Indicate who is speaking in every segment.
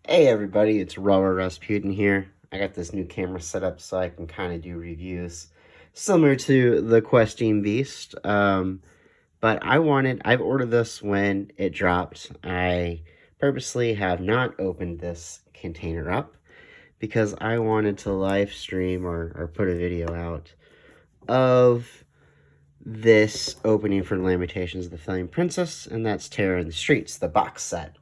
Speaker 1: Hey everybody, it's RaRa-Rasputin here. I got this new camera set up so I can kind of do reviews similar to the Questing Beast. But I've ordered this when it dropped. I purposely have not opened this container up because I wanted to live stream or put a video out of this opening for Lamentations of the Flame Princess, and that's Terror in the Streets, the box set.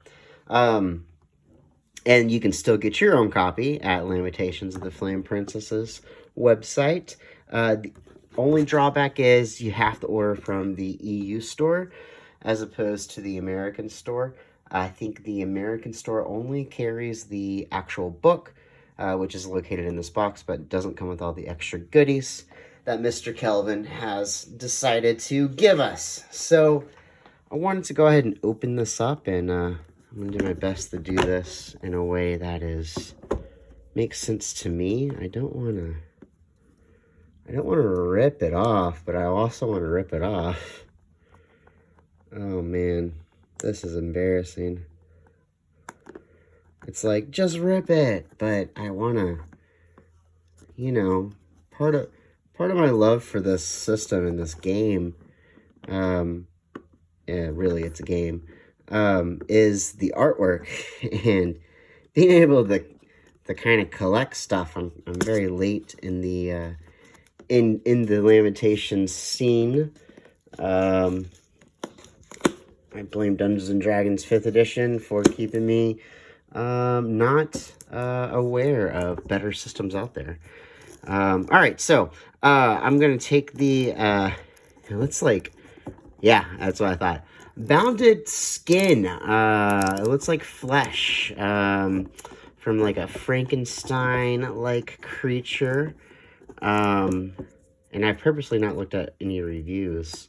Speaker 1: And you can still get your own copy at Lamentations of the Flame Princess's website. The only drawback is you have to order from the EU store as opposed to the American store. I think the American store only carries the actual book, which is located in this box, but doesn't come with all the extra goodies that Mr. Kelvin has decided to give us. So I wanted to go ahead and open this up, and I'm going to do my best to do this in a way that makes sense to me. I don't want to rip it off, but I also want to rip it off. Oh man, this is embarrassing. It's like, just rip it, but I want to, part of my love for this system and this game, yeah, really, it's a game, is the artwork and being able to kind of collect stuff. I'm very late in the in the Lamentations scene. I blame Dungeons and Dragons 5th edition for keeping me not aware of better systems out there. All right, so I'm gonna take the yeah, that's what I thought. Bounded skin. It looks like flesh from like a Frankenstein-like creature. And I've purposely not looked at any reviews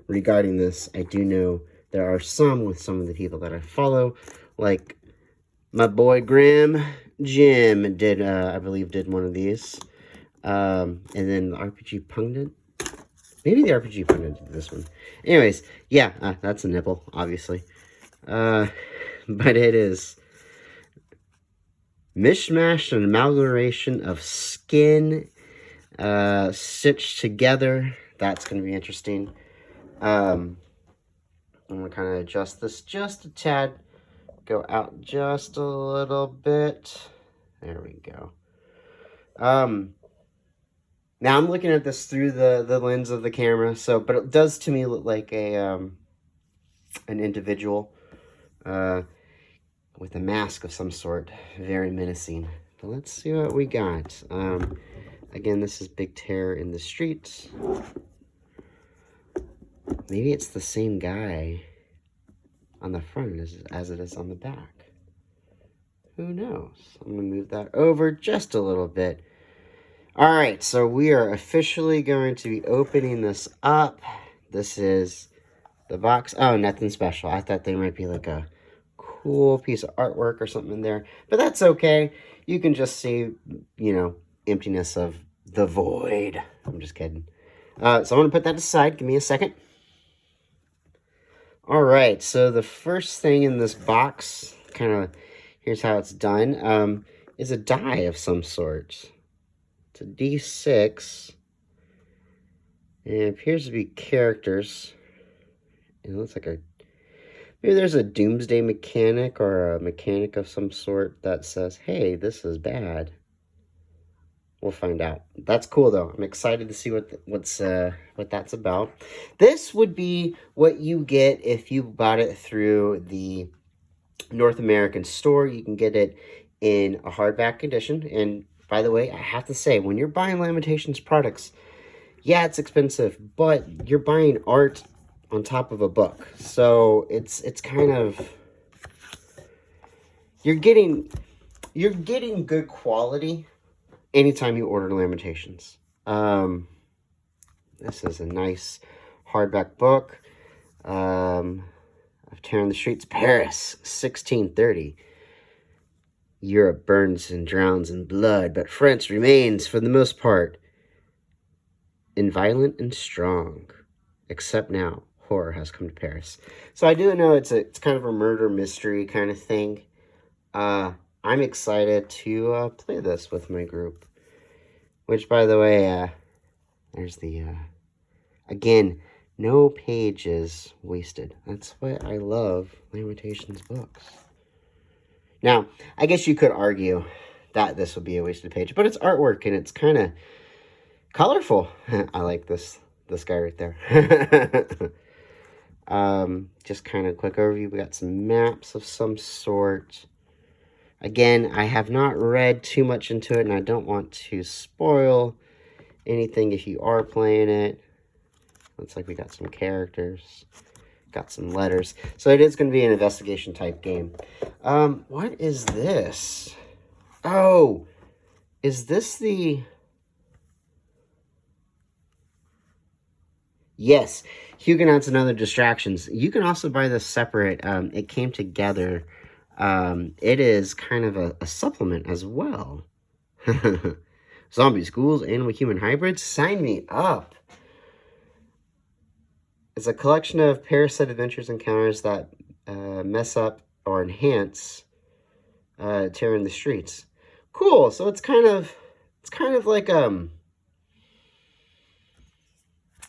Speaker 1: regarding this. I do know there are some with some of the people that I follow, like my boy Grim Jim did, I believe, did one of these. And then the RPG Pundit. Maybe the RPG Pundit did this one. Anyways, yeah, that's a nipple, obviously. But it is mishmash and amalgamation of skin stitched together. That's going to be interesting. I'm going to kind of adjust this just a tad. Go out just a little bit. There we go. Now I'm looking at this through the lens of the camera, but it does to me look like an individual with a mask of some sort, very menacing. But let's see what we got. Again, this is Big Terror in the Streets. Maybe it's the same guy on the front as it is on the back. Who knows? I'm gonna move that over just a little bit. All right, so we are officially going to be opening this up. This is the box. Oh, nothing special. I thought there might be like a cool piece of artwork or something in there, but that's okay. You can just see, emptiness of the void. I'm just kidding. So I'm going to put that aside. Give me a second. All right, so the first thing in this box, here's how it's done, is a die of some sort. It's a D6. And it appears to be characters. It looks like maybe there's a doomsday mechanic or a mechanic of some sort that says, hey, this is bad. We'll find out. That's cool, though. I'm excited to see what that's about. This would be what you get if you bought it through the North American store. You can get it in a hardback edition. And by the way, I have to say, when you're buying Lamentations products, yeah, it's expensive, but you're buying art on top of a book. So it's kind of, you're getting good quality anytime you order Lamentations. This is a nice hardback book of Terror in the Streets, Paris, 1630. Europe burns and drowns in blood, but France remains, for the most part, inviolate and strong. Except now, horror has come to Paris. So I do know it's kind of a murder mystery kind of thing. I'm excited to play this with my group. Which, by the way, there's the, again, no pages wasted. That's what I love Lamentations books. Now, I guess you could argue that this would be a wasted page, but it's artwork and it's kind of colorful. I like this guy right there. Just kind of quick overview. We got some maps of some sort. Again, I have not read too much into it, and I don't want to spoil anything if you are playing it. Looks like we got some characters, got some letters. So it is going to be an investigation type game. What is this? Oh, is this the... Yes, Huguenots and Other Distractions. You can also buy this separate. It came together. It is kind of a supplement as well. Zombie schools, animal-human hybrids. Sign me up. It's a collection of parasite adventures encounters that mess up or enhance terror in the streets. Cool. So it's kind of like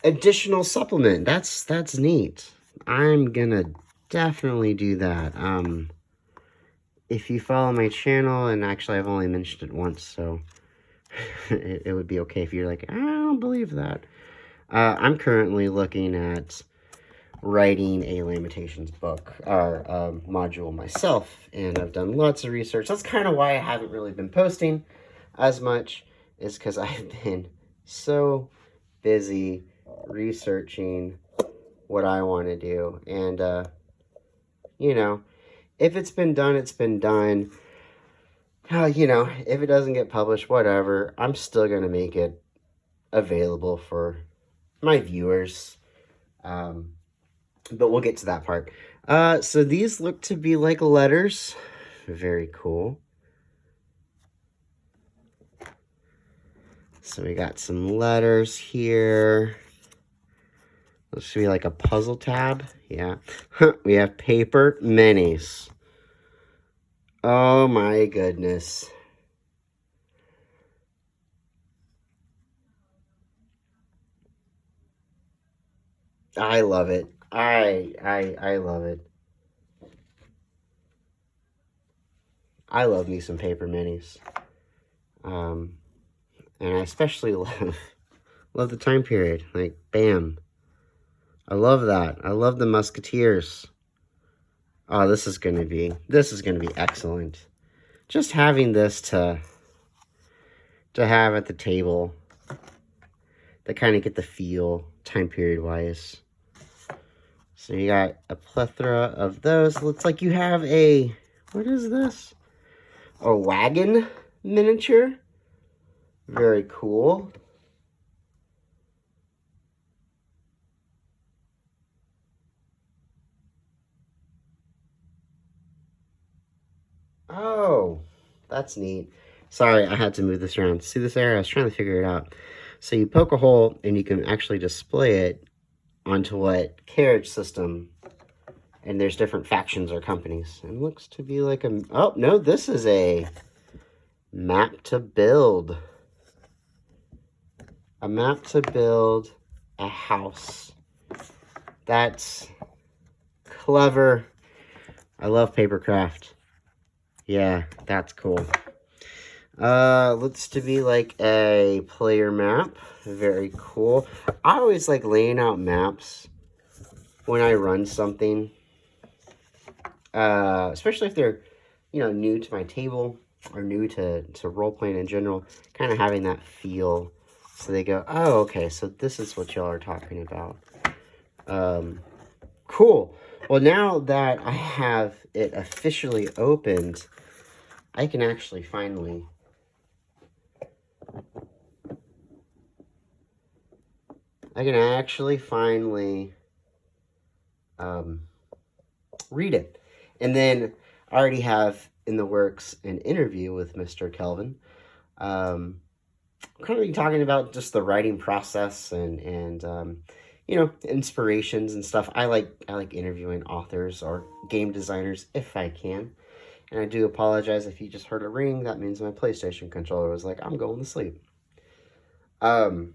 Speaker 1: additional supplement. That's neat. I'm gonna definitely do that. If you follow my channel, and actually I've only mentioned it once, so it would be okay if you're like, I don't believe that. I'm currently looking at writing a Lamentations book or module myself, and I've done lots of research. That's kind of why I haven't really been posting as much, is because I've been so busy researching what I want to do. And you know, if it's been done, it's been done. You know, if it doesn't get published, whatever, I'm still going to make it available for my viewers. But we'll get to that part. So these look to be like letters. Very cool. So we got some letters here. This should be like a puzzle tab. Yeah. We have paper minis. Oh my goodness. I love it. I love it. I love me some paper minis. And I especially love the time period. Like, bam. I love that. I love the Musketeers. Oh, this is gonna be excellent. Just having this to have at the table, to kind of get the feel time period wise. So you got a plethora of those. Looks like you have a, what is this? A wagon miniature. Very cool. Oh, that's neat. Sorry, I had to move this around. See this area? I was trying to figure it out. So you poke a hole and you can actually display it onto what carriage system. And there's different factions or companies. It looks to be like a... Oh, no, this is a map to build. A map to build a house. That's clever. I love papercraft. Yeah, that's cool. Looks to be like a player map. Very cool. I always like laying out maps when I run something. Especially if they're, you know, new to my table or new to role-playing in general. Kind of having that feel. So they go, oh, okay, so this is what y'all are talking about. Cool. Well, now that I have it officially opened, I can actually finally read it. And then I already have in the works an interview with Mr. Kelvin. Kind of be talking about just the writing process and you know, inspirations and stuff. I like interviewing authors or game designers if I can. And I do apologize if you just heard a ring. That means my PlayStation controller was like, I'm going to sleep. Again,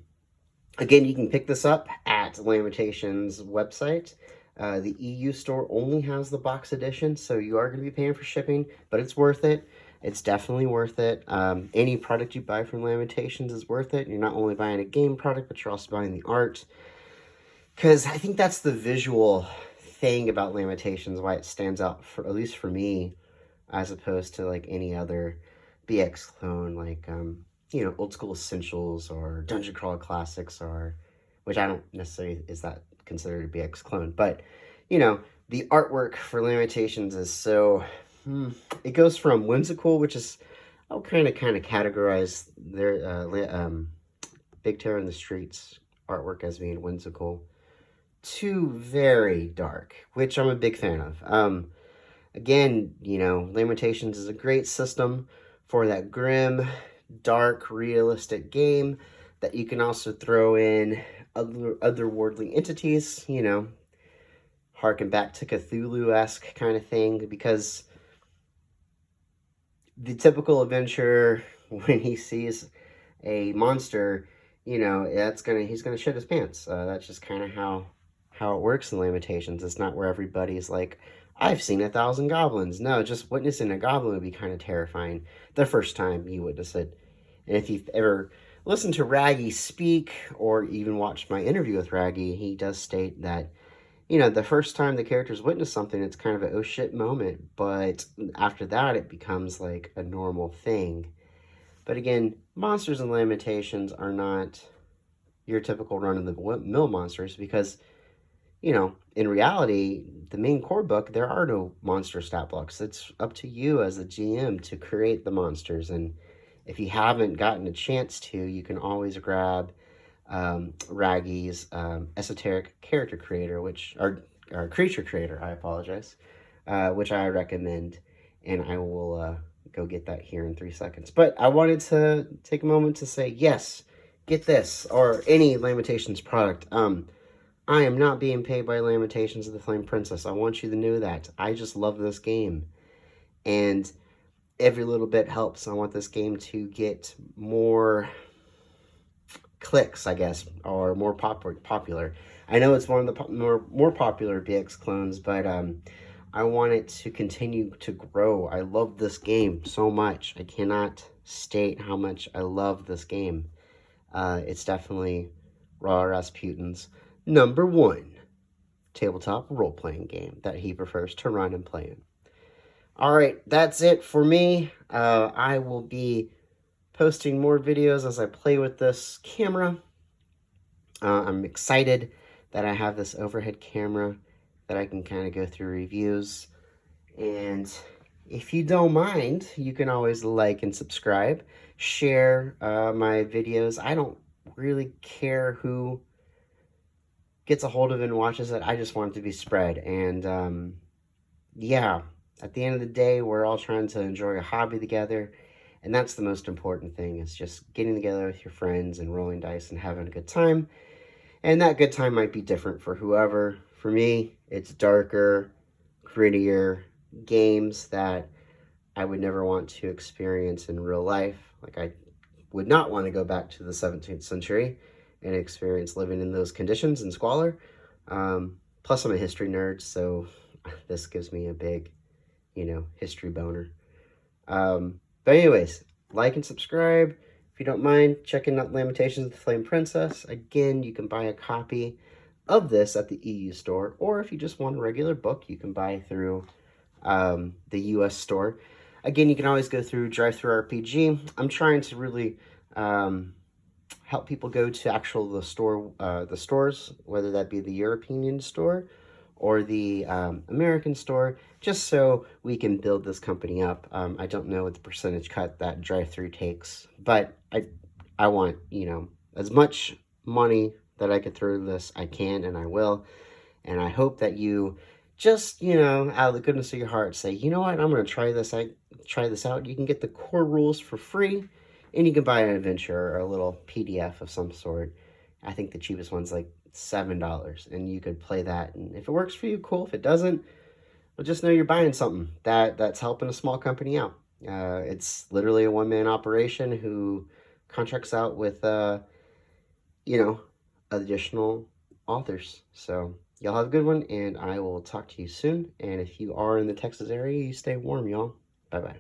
Speaker 1: you can pick this up at Lamentations website. The EU store only has the box edition, so you are going to be paying for shipping, but it's worth it. It's definitely worth it. Any product you buy from Lamentations is worth it. You're not only buying a game product, but you're also buying the art. Because I think that's the visual thing about Lamentations, why it stands out, for at least for me, as opposed to like any other BX clone, like you know, Old School Essentials or Dungeon Crawl Classics, or which I don't necessarily is that considered a BX clone, but you know, the artwork for Lamentations is so it goes from whimsical, which is I'll kind of categorize their Big Terror in the Streets artwork as being whimsical, to very dark, which I'm a big fan of. Again, you know, Lamentations is a great system for that grim, dark, realistic game that you can also throw in otherworldly entities, you know, harken back to Cthulhu-esque kind of thing, because the typical adventurer, when he sees a monster, you know, he's gonna shit his pants. That's just kind of how it works in Lamentations. It's not where everybody's like, I've seen 1,000 goblins. No, just witnessing a goblin would be kind of terrifying the first time you witness it. And if you've ever listened to Raggy speak, or even watched my interview with Raggy, he does state that, you know, the first time the characters witness something, it's kind of an oh shit moment. But after that, it becomes like a normal thing. But again, monsters in Lamentations are not your typical run-of-the-mill monsters, because, you know, in reality, the main core book, there are no monster stat blocks. It's up to you as a GM to create the monsters. And if you haven't gotten a chance to, you can always grab Raggy's esoteric character creator, or creature creator, I apologize, which I recommend. And I will go get that here in 3 seconds. But I wanted to take a moment to say, yes, get this, or any Lamentations product. I am not being paid by Lamentations of the Flame Princess. I want you to know that. I just love this game. And every little bit helps. I want this game to get more clicks, I guess, or more popular. I know it's one of the more popular BX clones, but I want it to continue to grow. I love this game so much. I cannot state how much I love this game. It's definitely RaRa-Rasputin's #1 tabletop role-playing game that he prefers to run and play in. All right, that's it for me. I will be posting more videos as I play with this camera. I'm excited that I have this overhead camera that I can kind of go through reviews. And if you don't mind, you can always like and subscribe, share my videos. I don't really care who gets a hold of it and watches it. I just want it to be spread. And yeah, at the end of the day, we're all trying to enjoy a hobby together. And that's the most important thing, is just getting together with your friends and rolling dice and having a good time. And that good time might be different for whoever. For me, it's darker, grittier games that I would never want to experience in real life. Like, I would not want to go back to the 17th century and experience living in those conditions and squalor. Plus, I'm a history nerd, so this gives me a big, you know, history boner. But anyways, like and subscribe. If you don't mind checking out Lamentations of the Flame Princess. Again, you can buy a copy of this at the EU store, or if you just want a regular book, you can buy through the US store. Again, you can always go through Drive-Thru-RPG. I'm trying to really help people go to the stores, whether that be the European store or the American store, just so we can build this company up. I don't know what the percentage cut that Drive-Thru takes, but I want, you know, as much money that I could throw this, I can, and I will. And I hope that you just, you know, out of the goodness of your heart, say, you know what, I'm going to try this out. You can get the core rules for free, and you can buy an adventure or a little PDF of some sort. I think the cheapest one's like $7, and you could play that. And if it works for you, cool. If it doesn't, Well, just know you're buying something that's helping a small company out. It's literally a one-man operation who contracts out with, you know, additional authors. So y'all have a good one, and I will talk to you soon. And if you are in the Texas area, you stay warm, y'all. Bye-bye.